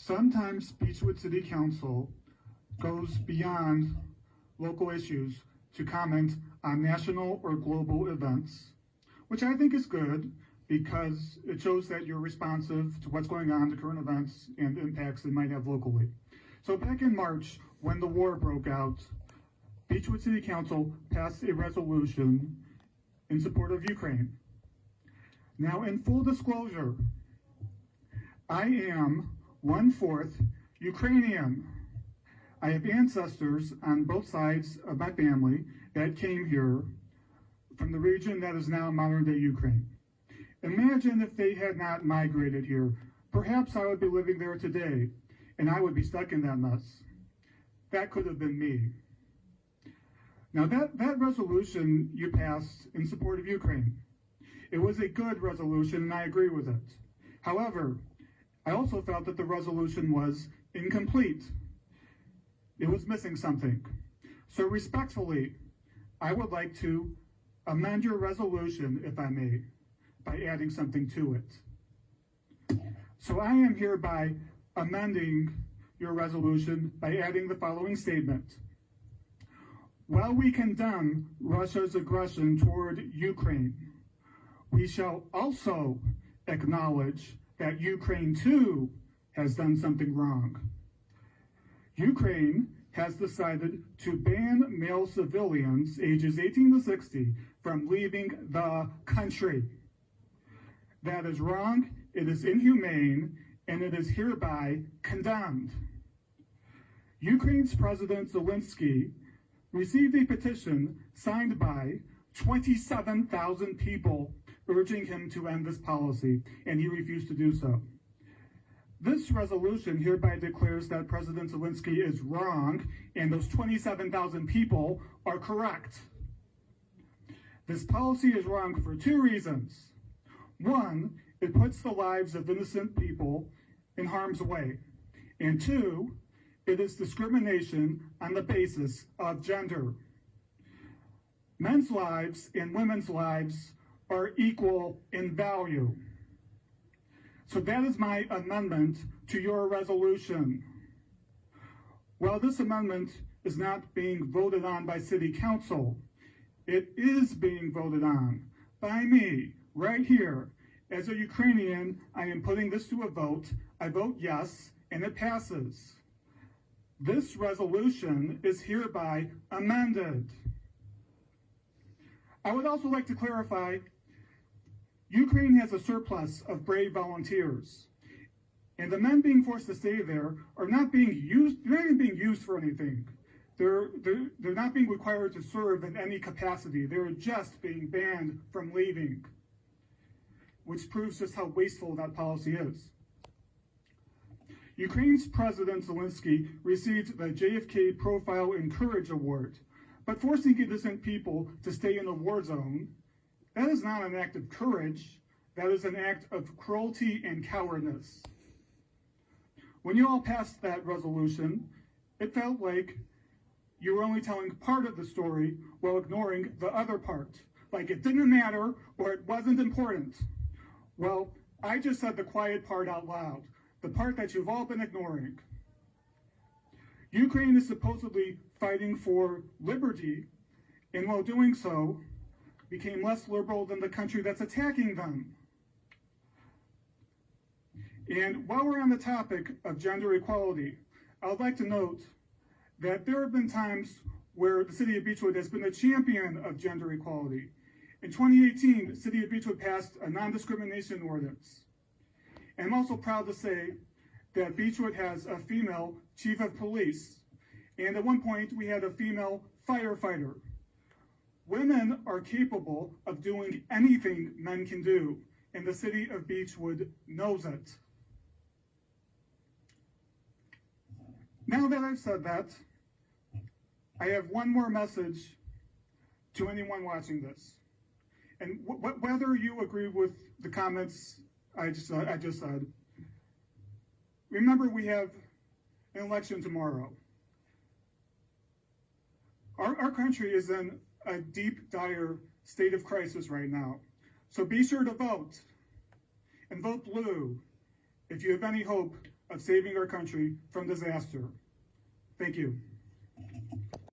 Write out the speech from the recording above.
Sometimes Beachwood City Council goes beyond local issues to comment on national or global events, which I think is good because it shows that you're responsive to what's going on, to current events and impacts they might have locally. So back in March, when the war broke out, Beachwood City Council passed a resolution in support of Ukraine. Now, in full disclosure, I am 1/4 Ukrainian. I have ancestors on both sides of my family that came here from the region that is now modern-day Ukraine. Imagine if they had not migrated here. Perhaps I would be living there today, and I would be stuck in that mess. That could have been me. Now, that resolution you passed in support of Ukraine, it was a good resolution, and I agree with it. However, I also felt that the resolution was incomplete. It was missing something. So respectfully, I would like to amend your resolution, if I may, by adding something to it. So I am hereby amending your resolution by adding the following statement. While we condemn Russia's aggression toward Ukraine, we shall also acknowledge that Ukraine too has done something wrong. Ukraine has decided to ban male civilians ages 18 to 60 from leaving the country. That is wrong, it is inhumane, and it is hereby condemned. Ukraine's President Zelenskyy received a petition signed by 27,000 people urging him to end this policy, and he refused to do so. This resolution hereby declares that President Zelenskyy is wrong and those 27,000 people are correct. This policy is wrong for two reasons. One, it puts the lives of innocent people in harm's way. And two, it is discrimination on the basis of gender. Men's lives and women's lives are equal in value. So that is my amendment to your resolution. While this amendment is not being voted on by City Council, it is being voted on by me right here. As a Ukrainian, I am putting this to a vote. I vote yes, and it passes. This resolution is hereby amended. I would also like to clarify, Ukraine has a surplus of brave volunteers, and the men being forced to stay there are not being used, they're not even being used for anything. They're not being required to serve in any capacity. They're just being banned from leaving, which proves just how wasteful that policy is. Ukraine's President Zelenskyy received the JFK Profile and Courage Award, but forcing innocent people to stay in a war zone, that is not an act of courage, that is an act of cruelty and cowardice. When you all passed that resolution, it felt like you were only telling part of the story while ignoring the other part, like it didn't matter or it wasn't important. Well, I just said the quiet part out loud, the part that you've all been ignoring. Ukraine is supposedly fighting for liberty, and while doing so, became less liberal than the country that's attacking them. And while we're on the topic of gender equality, I would like to note that there have been times where the city of Beachwood has been a champion of gender equality. In 2018, the city of Beachwood passed a non-discrimination ordinance. And I'm also proud to say that Beachwood has a female chief of police. And at one point, we had a female firefighter. Women are capable of doing anything men can do, and the city of Beachwood knows it. Now that I've said that, I have one more message to anyone watching this. And whether you agree with the comments I just said, remember we have an election tomorrow. Our country is in a deep, dire state of crisis right now. So be sure to vote, and vote blue if you have any hope of saving our country from disaster. Thank you.